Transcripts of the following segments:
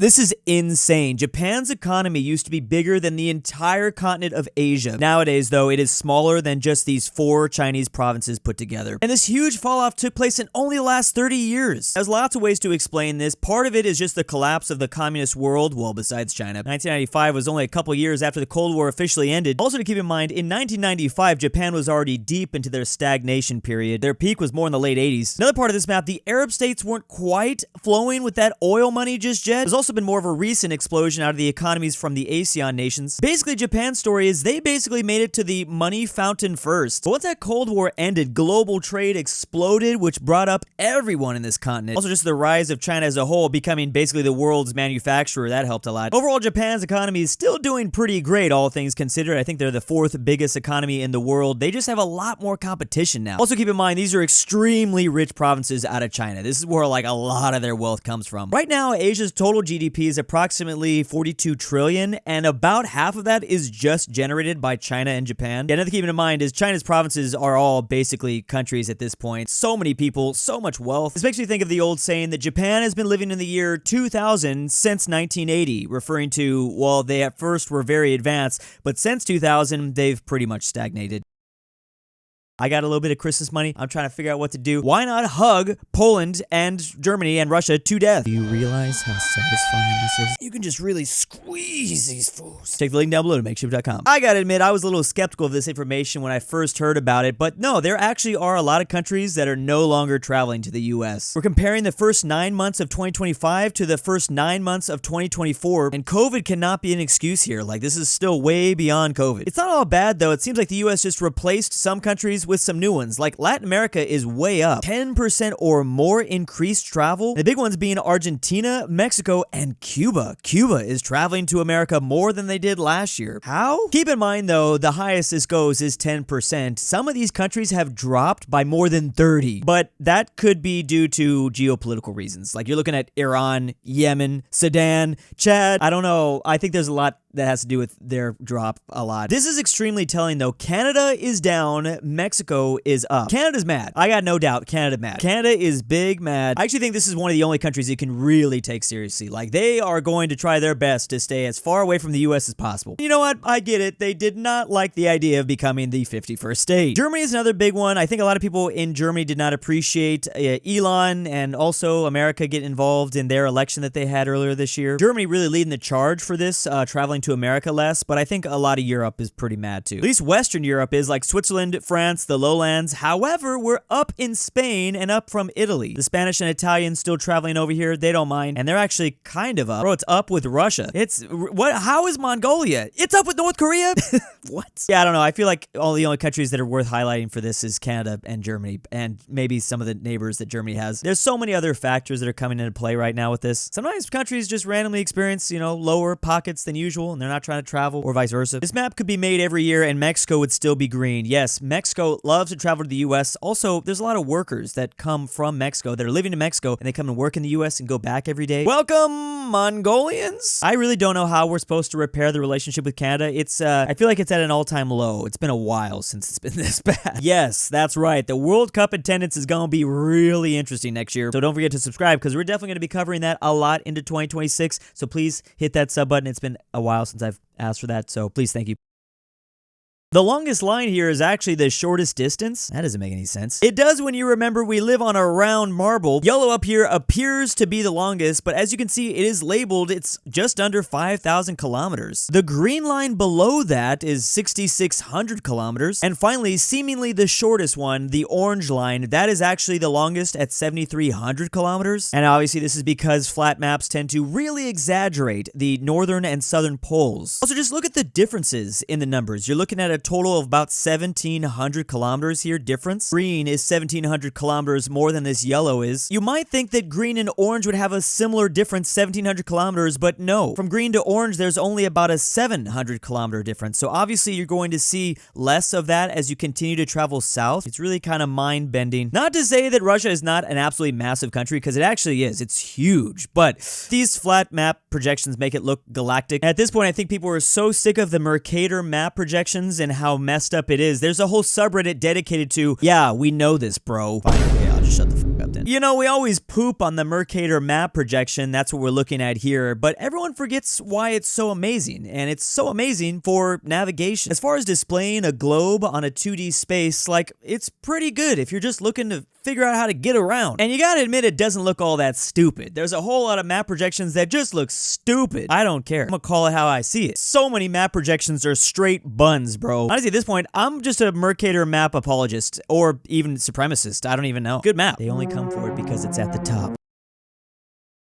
This is insane. Japan's economy used to be bigger than the entire continent of Asia. Nowadays, though, it is smaller than just these 4 Chinese provinces put together. And this huge fall-off took place in only the last 30 years. There's lots of ways to explain this. Part of it is just the collapse of the communist world, well, besides China. 1995 was only a couple years after the Cold War officially ended. Also to keep in mind, in 1995, Japan was already deep into their stagnation period. Their peak was more in the late 80s. Another part of this map, the Arab states weren't quite flowing with that oil money just yet. There's also been more of a recent explosion out of the economies from the ASEAN nations. Basically, Japan's story is they basically made it to the money fountain first. But once that Cold War ended, global trade exploded, which brought up everyone in this continent. Also, just the rise of China as a whole becoming basically the world's manufacturer, that helped a lot. Overall, Japan's economy is still doing pretty great, all things considered. I think they're the 4th biggest economy in the world. They just have a lot more competition now. Also, keep in mind, these are extremely rich provinces out of China. This is where like a lot of their wealth comes from. Right now, Asia's total GDP is approximately 42 trillion, and about half of that is just generated by China and Japan. Yeah, another thing to keep in mind is China's provinces are all basically countries at this point. So many people, so much wealth. This makes me think of the old saying that Japan has been living in the year 2000 since 1980, referring to, well, they at first were very advanced, but since 2000, they've pretty much stagnated. I got a little bit of Christmas money. I'm trying to figure out what to do. Why not hug Poland and Germany and Russia to death? Do you realize how satisfying this is? You can just really squeeze these fools. Take the link down below to makeshift.com. I gotta admit, I was a little skeptical of this information when I first heard about it, but no, there actually are a lot of countries that are no longer traveling to the US. We're comparing the first 9 months of 2025 to the first 9 months of 2024, and COVID cannot be an excuse here. Like, this is still way beyond COVID. It's not all bad, though. It seems like the US just replaced some countries with some new ones. Like Latin America is way up. 10% or more increased travel. The big ones being Argentina, Mexico, and Cuba. Cuba is traveling to America more than they did last year. How? Keep in mind though, the highest this goes is 10%. Some of these countries have dropped by more than 30, but that could be due to geopolitical reasons. Like you're looking at Iran, Yemen, Sudan, Chad. I don't know. I think there's a lot that has to do with their drop a lot. This is extremely telling though. Canada is down, Mexico is up. Canada's mad. I got no doubt Canada mad. Canada is big mad. I actually think this is one of the only countries you can really take seriously. Like they are going to try their best to stay as far away from the US as possible. You know what? I get it. They did not like the idea of becoming the 51st state. Germany is another big one. I think a lot of people in Germany did not appreciate Elon and also America get involved in their election that they had earlier this year. Germany really leading the charge for this, traveling to America less, but I think a lot of Europe is pretty mad too. At least Western Europe is, like Switzerland, France, the lowlands. However, we're up in Spain and up from Italy. The Spanish and Italians still traveling over here. They don't mind, and they're actually kind of up. Bro, it's up with Russia. It's what? How is Mongolia? It's up with North Korea. What? Yeah, I don't know. I feel like the only countries that are worth highlighting for this is Canada and Germany, and maybe some of the neighbors that Germany has. There's so many other factors that are coming into play right now with this. Sometimes countries just randomly experience, lower pockets than usual, and they're not trying to travel, or vice versa. This map could be made every year, and Mexico would still be green. Yes, Mexico loves to travel to the US. Also, there's a lot of workers that come from Mexico that are living in Mexico, and they come and work in the US and go back every day. Welcome, Mongolians! I really don't know how we're supposed to repair the relationship with Canada. It's, I feel like it's at an all-time low. It's been a while since it's been this bad. Yes, that's right. The World Cup attendance is gonna be really interesting next year. So don't forget to subscribe, because we're definitely gonna be covering that a lot into 2026. So please hit that sub button. It's been a while since I've asked for that, so please, thank you. The longest line here is actually the shortest distance. That doesn't make any sense. It does when you remember we live on a round marble. Yellow up here appears to be the longest, but as you can see, it is labeled. It's just under 5,000 kilometers. The green line below that is 6,600 kilometers. And finally, seemingly the shortest one, the orange line, that is actually the longest at 7,300 kilometers. And obviously this is because flat maps tend to really exaggerate the northern and southern poles. Also, just look at the differences in the numbers. You're looking at a total of about 1,700 kilometers here difference. Green is 1,700 kilometers more than this yellow is. You might think that green and orange would have a similar difference, 1,700 kilometers, but no. From green to orange, there's only about a 700 kilometer difference. So obviously you're going to see less of that as you continue to travel south. It's really kind of mind-bending. Not to say that Russia is not an absolutely massive country, because it actually is. It's huge, but these flat map projections make it look galactic. At this point, I think people are so sick of the Mercator map projections and how messed up it is. There's a whole subreddit dedicated to, yeah, we know this, bro. Finally, just shut the fuck up then. You know, we always poop on the Mercator map projection. That's what we're looking at here. But everyone forgets why it's so amazing. And it's so amazing for navigation. As far as displaying a globe on a 2D space, like, it's pretty good if you're just looking to figure out how to get around. And you gotta admit, it doesn't look all that stupid. There's a whole lot of map projections that just look stupid. I don't care. I'm gonna call it how I see it. So many map projections are straight buns, bro. Honestly, at this point, I'm just a Mercator map apologist, or even supremacist. I don't even know. Good map. They only come for it because it's at the top.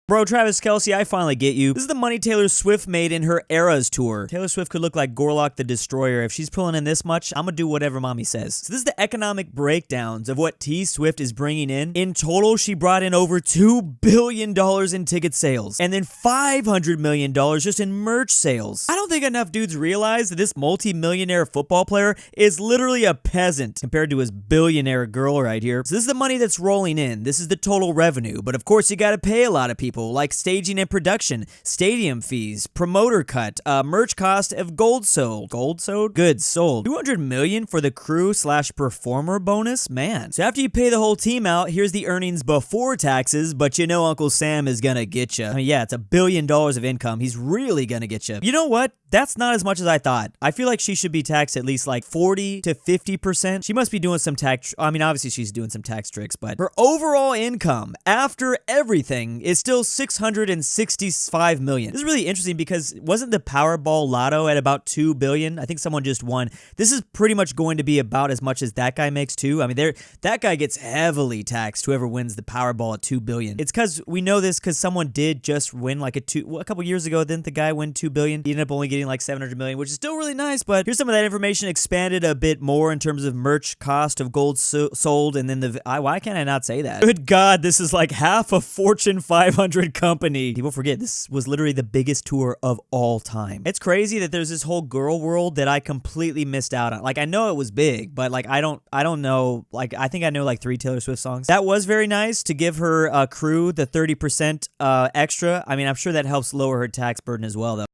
Bro, Travis Kelce, I finally get you. This is the money Taylor Swift made in her Eras tour. Taylor Swift could look like Gorlock the Destroyer. If she's pulling in this much, I'm gonna do whatever mommy says. So this is the economic breakdowns of what T Swift is bringing in. In total, she brought in over $2 billion in ticket sales, and then $500 million just in merch sales. I don't think enough dudes realize that this multi-millionaire football player is literally a peasant compared to his billionaire girl right here. So this is the money that's rolling in. This is the total revenue, but of course you gotta pay a lot of people, like staging and production, stadium fees, promoter cut, merch cost of goods sold, $200 million for the crew / performer bonus, man. So after you pay the whole team out, here's the earnings before taxes, but you know Uncle Sam is gonna get you. I mean, yeah, it's $1 billion of income. He's really gonna get you. You know what? That's not as much as I thought. I feel like she should be taxed at least like 40 to 50%. She must be doing some tax, I mean, obviously she's doing some tax tricks, but her overall income after everything is still $665 million. This is really interesting because wasn't the Powerball Lotto at about $2 billion? I think someone just won. This is pretty much going to be about as much as that guy makes too. I mean, that guy gets heavily taxed, whoever wins the Powerball at $2 billion. It's because we know this because someone did just win like a couple years ago. Didn't the guy win $2 billion? He ended up only getting like $700 million, which is still really nice, but here's some of that information expanded a bit more in terms of merch cost of gold sold, and then why can't I not say that? Good God, this is like half a Fortune 500 company. People forget this was literally the biggest tour of all time. It's crazy that there's this whole girl world that I completely missed out on. Like, I know it was big, but like I don't know, like I think I know like 3 Taylor Swift songs. That was very nice to give her crew the 30% extra. I mean, I'm sure that helps lower her tax burden as well, though.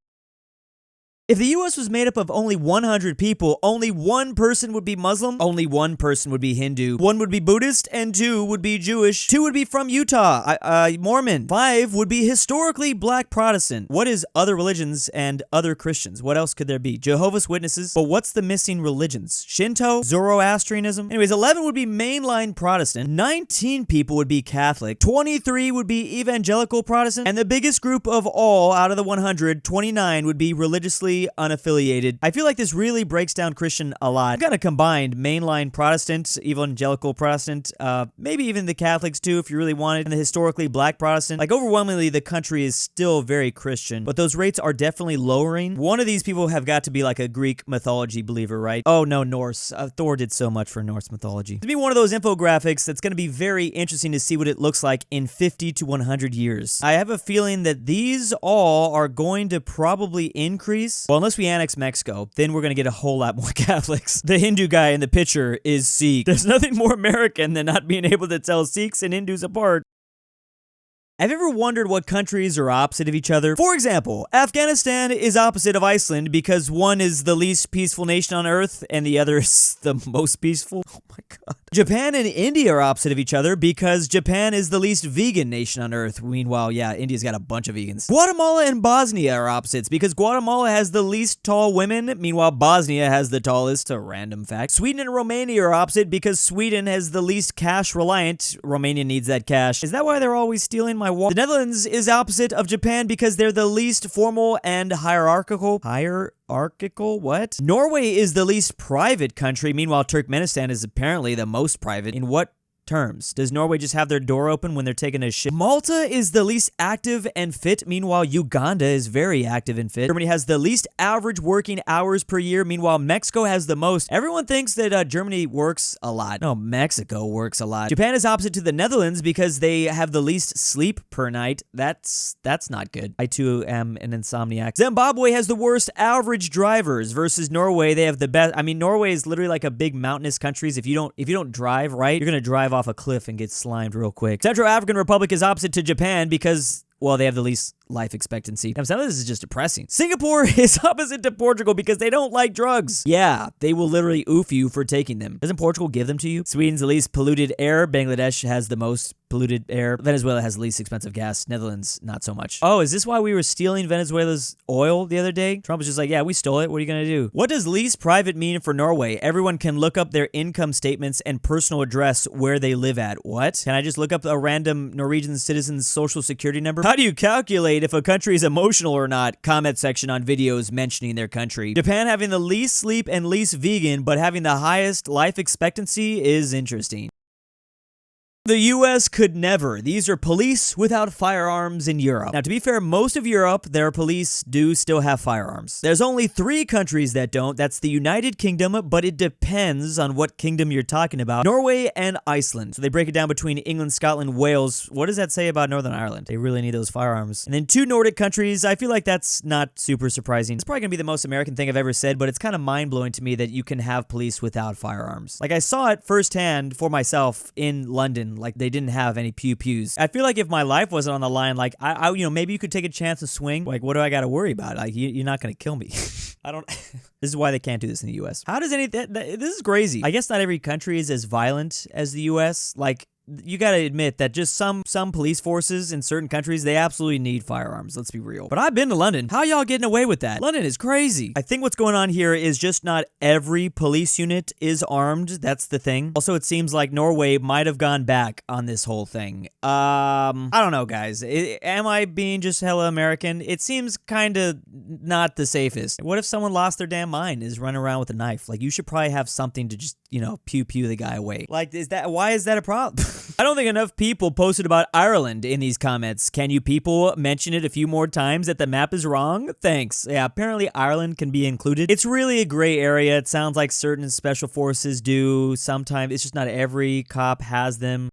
If the US was made up of only 100 people, only 1 person would be Muslim, only 1 person would be Hindu, 1 would be Buddhist, and 2 would be Jewish, 2 would be from Utah, Mormon, 5 would be historically black Protestant. What is other religions and other Christians? What else could there be? Jehovah's Witnesses, but what's the missing religions? Shinto, Zoroastrianism? Anyways, 11 would be mainline Protestant, 19 people would be Catholic, 23 would be evangelical Protestant, and the biggest group of all out of the 100, 29 would be religiously unaffiliated. I feel like this really breaks down Christian a lot. I've kind of combined mainline Protestant, evangelical Protestant, maybe even the Catholics too if you really wanted, and the historically black Protestant. Like overwhelmingly the country is still very Christian, but those rates are definitely lowering. One of these people have got to be like a Greek mythology believer, right? Oh no, Norse. Thor did so much for Norse mythology. To be one of those infographics that's going to be very interesting to see what it looks like in 50 to 100 years. I have a feeling that these all are going to probably increase. Well, unless we annex Mexico, then we're going to get a whole lot more Catholics. The Hindu guy in the picture is Sikh. There's nothing more American than not being able to tell Sikhs and Hindus apart. Have you ever wondered what countries are opposite of each other? For example, Afghanistan is opposite of Iceland because one is the least peaceful nation on Earth and the other is the most peaceful. Oh my God. Japan and India are opposite of each other because Japan is the least vegan nation on Earth. Meanwhile, yeah, India's got a bunch of vegans. Guatemala and Bosnia are opposites because Guatemala has the least tall women. Meanwhile, Bosnia has the tallest. A random fact. Sweden and Romania are opposite because Sweden has the least cash reliant. Romania needs that cash. Is that why they're always stealing my the Netherlands is opposite of Japan because they're the least formal and hierarchical. What? Norway is the least private country. Meanwhile, Turkmenistan is apparently the most private. In what terms? Does Norway just have their door open when they're taking a shit? Malta is the least active and fit. Meanwhile, Uganda is very active and fit. Germany has the least average working hours per year. Meanwhile, Mexico has the most. Everyone thinks that Germany works a lot. No, Mexico works a lot. Japan is opposite to the Netherlands because they have the least sleep per night. That's not good. I too am an insomniac. Zimbabwe has the worst average drivers versus Norway. They have the best. I mean, Norway is literally like a big mountainous country. If you don't drive right, you're gonna drive off a cliff and get slimed real quick. Central African Republic is opposite to Japan because, well, they have the least life expectancy. Now, some of this is just depressing. Singapore is opposite to Portugal because they don't like drugs. Yeah, they will literally oof you for taking them. Doesn't Portugal give them to you? Sweden's the least polluted air. Bangladesh has the most polluted air. Venezuela has the least expensive gas. Netherlands, not so much. Oh, is this why we were stealing Venezuela's oil the other day? Trump was just like, yeah, we stole it. What are you gonna do? What does least private mean for Norway? Everyone can look up their income statements and personal address where they live at. What? Can I just look up a random Norwegian citizen's social security number? How do you calculate if a country is emotional or not? Comment section on videos mentioning their country. Japan having the least sleep and least vegan, but having the highest life expectancy is interesting. The US could never. These are police without firearms in Europe. Now, to be fair, most of Europe, their police do still have firearms. There's only 3 countries that don't. That's the United Kingdom, but it depends on what kingdom you're talking about. Norway and Iceland. So they break it down between England, Scotland, Wales. What does that say about Northern Ireland? They really need those firearms. And then 2 Nordic countries. I feel like that's not super surprising. It's probably gonna be the most American thing I've ever said, but it's kind of mind-blowing to me that you can have police without firearms. Like, I saw it firsthand for myself in London. Like, they didn't have any pew-pews. I feel like if my life wasn't on the line, like, I you know, maybe you could take a chance and swing. Like, what do I got to worry about? Like, you're not going to kill me. I don't... This is why they can't do this in the U.S. How does this is crazy. I guess not every country is as violent as the U.S. Like, you gotta admit that just some police forces in certain countries, they absolutely need firearms. Let's be real. But I've been to London. How y'all getting away with that? London is crazy. I think what's going on here is just not every police unit is armed. That's the thing. Also, it seems like Norway might have gone back on this whole thing. I don't know, guys. Am I being just hella American? It seems kind of not the safest. What if someone lost their damn mind, is running around with a knife? Like, you should probably have something to just, you know, pew the guy away. Like, why is that a problem? I don't think enough people posted about Ireland in these comments. Can you people mention it a few more times that the map is wrong? Thanks. Yeah, apparently Ireland can be included. It's really a gray area. It sounds like certain special forces do. Sometimes it's just not every cop has them.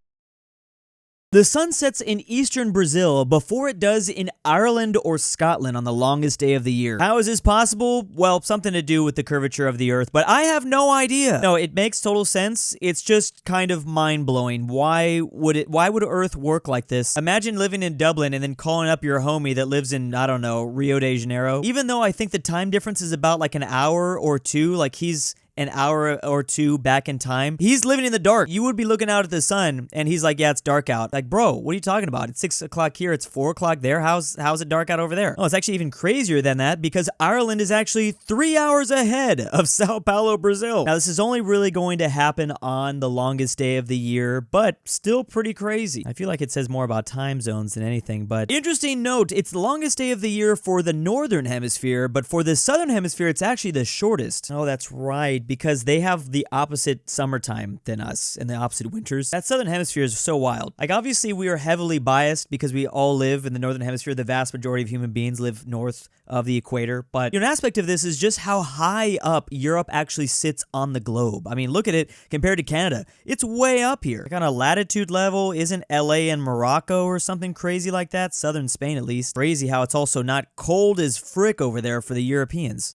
The sun sets in eastern Brazil before it does in Ireland or Scotland on the longest day of the year. How is this possible? Well, something to do with the curvature of the earth, but I have no idea. No, it makes total sense. It's just kind of mind-blowing. Why would Earth work like this? Imagine living in Dublin and then calling up your homie that lives in, I don't know, Rio de Janeiro. Even though I think the time difference is about like an hour or 2, like he's an hour or 2 back in time. He's living in the dark. You would be looking out at the sun and he's like, yeah, it's dark out. Like, bro, what are you talking about? It's 6 o'clock here. It's 4 o'clock there. How's it dark out over there? Oh, it's actually even crazier than that because Ireland is actually 3 hours ahead of Sao Paulo, Brazil. Now, this is only really going to happen on the longest day of the year, but still pretty crazy. I feel like it says more about time zones than anything, but interesting note, it's the longest day of the year for the northern hemisphere, but for the southern hemisphere, it's actually the shortest. Oh, that's right. Because they have the opposite summertime than us and the opposite winters. That southern hemisphere is so wild. Like, obviously we are heavily biased because we all live in the northern hemisphere. The vast majority of human beings live north of the equator. But you know, an aspect of this is just how high up Europe actually sits on the globe. I mean, look at it compared to Canada. It's way up here. Like on a latitude level, isn't LA and Morocco or something crazy like that? Southern Spain, at least. Crazy how it's also not cold as frick over there for the Europeans.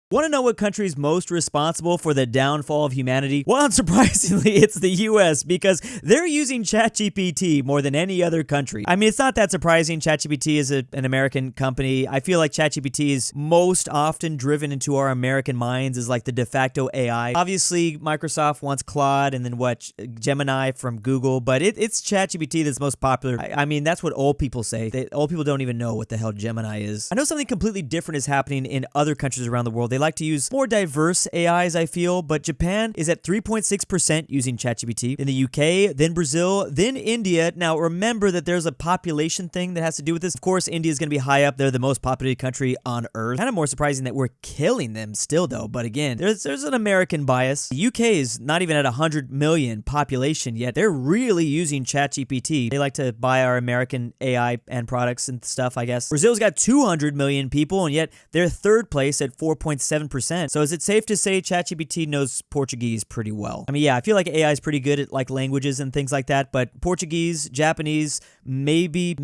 Want to know what country is most responsible for the downfall of humanity? Well, unsurprisingly, it's the US because they're using ChatGPT more than any other country. I mean, it's not that surprising. ChatGPT is an American company. I feel like ChatGPT is most often driven into our American minds as like the de facto AI. Obviously, Microsoft wants Claude and then what? Gemini from Google, but it's ChatGPT that's most popular. I mean, that's what old people say. Old people don't even know what the hell Gemini is. I know something completely different is happening in other countries around the world. They like to use more diverse AIs, I feel, but Japan is at 3.6% using ChatGPT. In the UK, then Brazil, then India. Now, remember that there's a population thing that has to do with this. Of course, India is going to be high up. They're the most populated country on Earth. Kind of more surprising that we're killing them still, though. But again, there's an American bias. The UK is not even at 100 million population yet. They're really using ChatGPT. They like to buy our American AI and products and stuff, I guess. Brazil's got 200 million people, and yet they're third place at 4.6 7%. So is it safe to say ChatGPT knows Portuguese pretty well? I mean, yeah, I feel like AI is pretty good at like languages and things like that, but Portuguese, Japanese, maybe.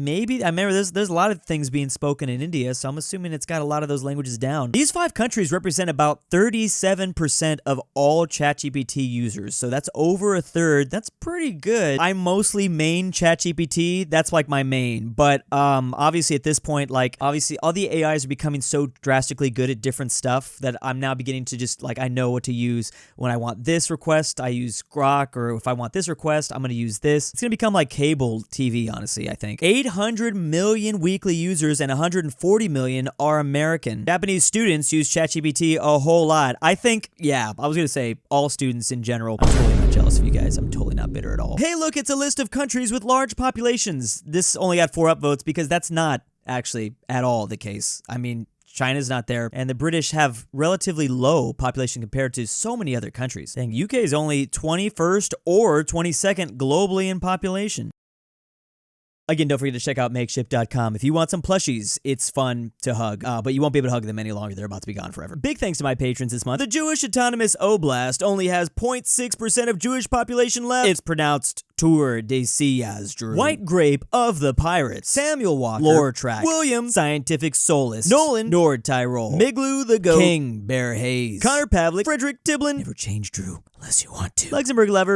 I remember there's a lot of things being spoken in India, so I'm assuming it's got a lot of those languages down. These 5 countries represent about 37% of all ChatGPT users, so that's over a third. That's pretty good. I mostly main ChatGPT. That's like my main, but obviously at this point, like obviously all the AIs are becoming so drastically good at different stuff that I'm now beginning to just like I know what to use when I want this request. I use Grok, or if I want this request, I'm gonna use this. It's gonna become like cable TV, honestly. I think 800 million weekly users and 140 million are American. Japanese students use ChatGPT a whole lot. I think, yeah, I was gonna say all students in general. I'm totally not jealous of you guys. I'm totally not bitter at all. Hey, look, it's a list of countries with large populations. This only got 4 upvotes because that's not actually at all the case. I mean, China's not there, and the British have relatively low population compared to so many other countries. Dang, UK is only 21st or 22nd globally in population. Again, don't forget to check out Makeshift.com. If you want some plushies, it's fun to hug, but you won't be able to hug them any longer. They're about to be gone forever. Big thanks to my patrons this month. The Jewish Autonomous Oblast only has 0.6% of Jewish population left. It's pronounced Tour de Siyaz Drew. Whitegrape of the Pirates. Samuel Walker. LoreTrack. William. Scientific Soulist. Nolan. NordTyrol. Miglu the Goat. KingBearHaze. Connor Pavlik. Fredrik Tibblin. Never change, Drew, unless you want to. LuxembourgLover.